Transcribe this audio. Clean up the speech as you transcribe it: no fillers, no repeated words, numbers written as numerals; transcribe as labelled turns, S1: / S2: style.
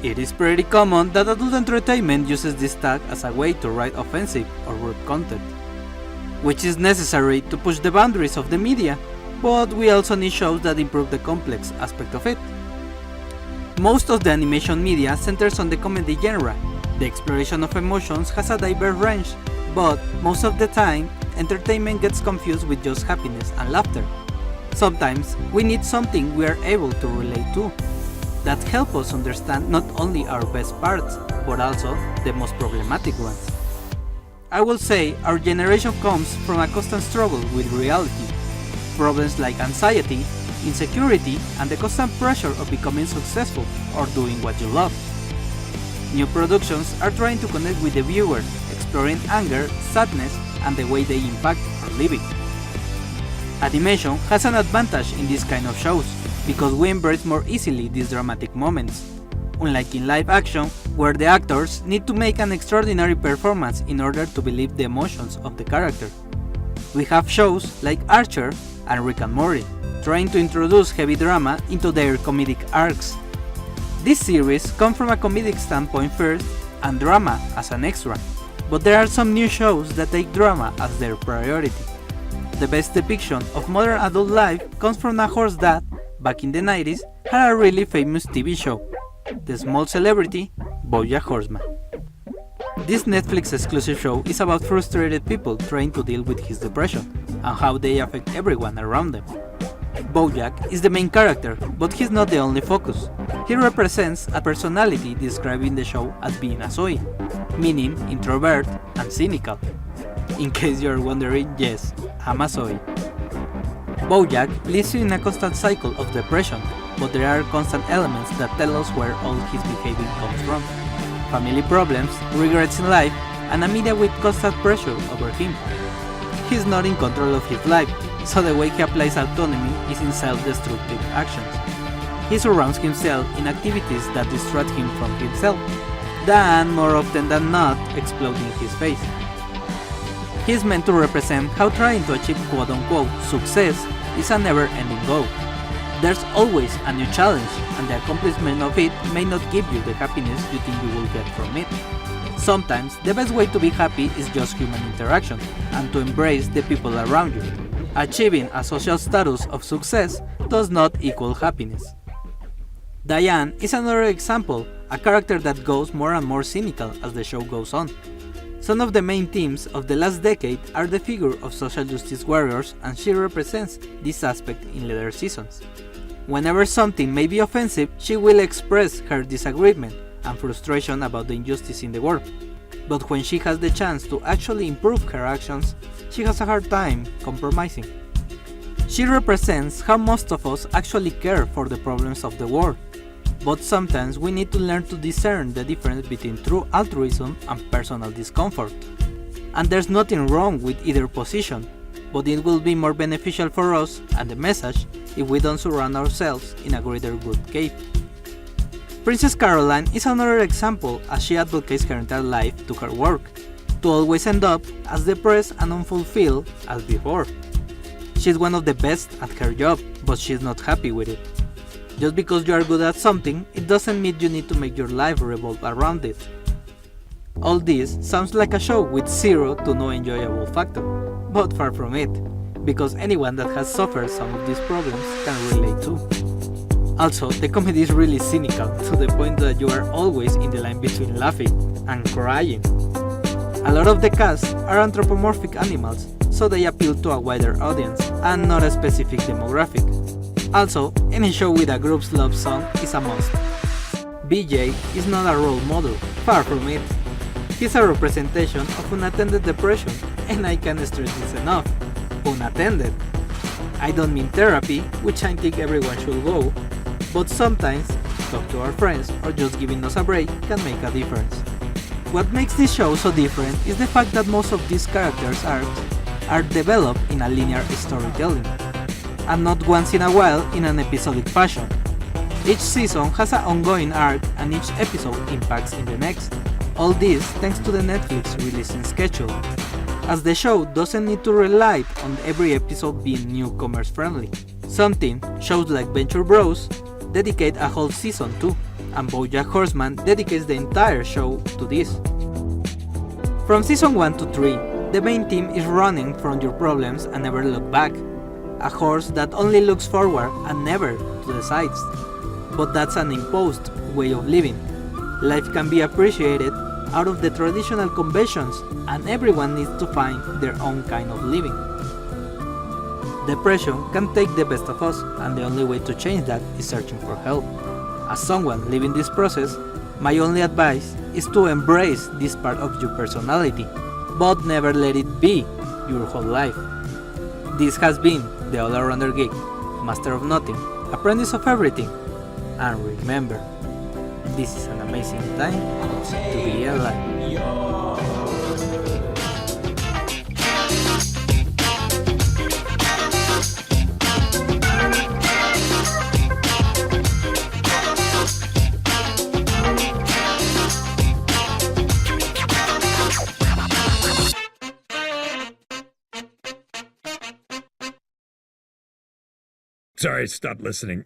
S1: It is pretty common that adult entertainment uses this tag as a way to write offensive or rude content, which is necessary to push the boundaries of the media, but we also need shows that improve the complex aspect of it. Most of the animation media centers on the comedy genre. The exploration of emotions has a diverse range, but most of the time, entertainment gets confused with just happiness and laughter. Sometimes, we need something we are able to relate to, that help us understand not only our best parts, but also the most problematic ones. I will say our generation comes from a constant struggle with reality. Problems like anxiety, insecurity, and the constant pressure of becoming successful or doing what you love. New productions are trying to connect with the viewer, exploring anger, sadness, and the way they impact our living. Animation has an advantage in this kind of shows, because we embrace more easily these dramatic moments, unlike in live action, where the actors need to make an extraordinary performance in order to believe the emotions of the character. We have shows like Archer and Rick and Morty, trying to introduce heavy drama into their comedic arcs. This series comes from a comedic standpoint first, and drama as an extra, but there are some new shows that take drama as their priority. The best depiction of modern adult life comes from a horse that, back in the 90s, had a really famous TV show, the small celebrity, Bojack Horseman. This Netflix exclusive show is about frustrated people trying to deal with his depression, and how they affect everyone around them. Bojack is the main character, but he's not the only focus. He represents a personality described in the show as being a soy, meaning introvert and cynical. In case you're wondering, yes, I'm a soy. Bojack lives in a constant cycle of depression, but there are constant elements that tell us where all his behavior comes from. Family problems, regrets in life, and a media with constant pressure over him. He's not in control of his life, so the way he applies autonomy is in self-destructive actions. He surrounds himself in activities that distract him from himself, then more often than not exploding his face. He is meant to represent how trying to achieve quote-unquote success is a never-ending goal. There's always a new challenge, and the accomplishment of it may not give you the happiness you think you will get from it. Sometimes, the best way to be happy is just human interaction, and to embrace the people around you. Achieving a social status of success does not equal happiness. Diane is another example, a character that goes more and more cynical as the show goes on. Some of the main themes of the last decade are the figure of social justice warriors, and she represents this aspect in later seasons. Whenever something may be offensive, she will express her disagreement and frustration about the injustice in the world. But when she has the chance to actually improve her actions, she has a hard time compromising. She represents how most of us actually care for the problems of the world. But sometimes we need to learn to discern the difference between true altruism and personal discomfort. And there's nothing wrong with either position, but it will be more beneficial for us and the message if we don't surround ourselves in a greater good cave. Princess Caroline is another example, as she advocates her entire life to her work, to always end up as depressed and unfulfilled as before. She's one of the best at her job, but she's not happy with it. Just because you are good at something, it doesn't mean you need to make your life revolve around it. All this sounds like a show with zero to no enjoyable factor, but far from it, because anyone that has suffered some of these problems can relate too. Also, the comedy is really cynical, to the point that you are always in the line between laughing and crying. A lot of the cast are anthropomorphic animals, so they appeal to a wider audience, and not a specific demographic. Also, any show with a group's love song is a must. BJ is not a role model, far from it. He's a representation of unattended depression, and I can't stress this enough. Unattended. I don't mean therapy, which I think everyone should go, but sometimes, talk to our friends or just giving us a break can make a difference. What makes this show so different is the fact that most of these characters' arcs are developed in a linear storytelling, and not once in a while in an episodic fashion. Each season has an ongoing arc, and each episode impacts in the next. All this thanks to the Netflix releasing schedule, as the show doesn't need to rely on every episode being newcomers friendly, something shows like Venture Bros dedicate a whole season to. and Bojack Horseman dedicates the entire show to this. From season 1 to 3, the main theme is running from your problems and never look back. A horse that only looks forward and never to the sides. But that's an imposed way of living. Life can be appreciated out of the traditional conventions, and everyone needs to find their own kind of living. Depression can take the best of us, and the only way to change that is searching for help. As someone living this process, my only advice is to embrace this part of your personality, but never let it be your whole life. This has been the All-Arounder Geek, Master of Nothing, Apprentice of Everything, and remember, this is an amazing time to be alive.
S2: Sorry, stop listening.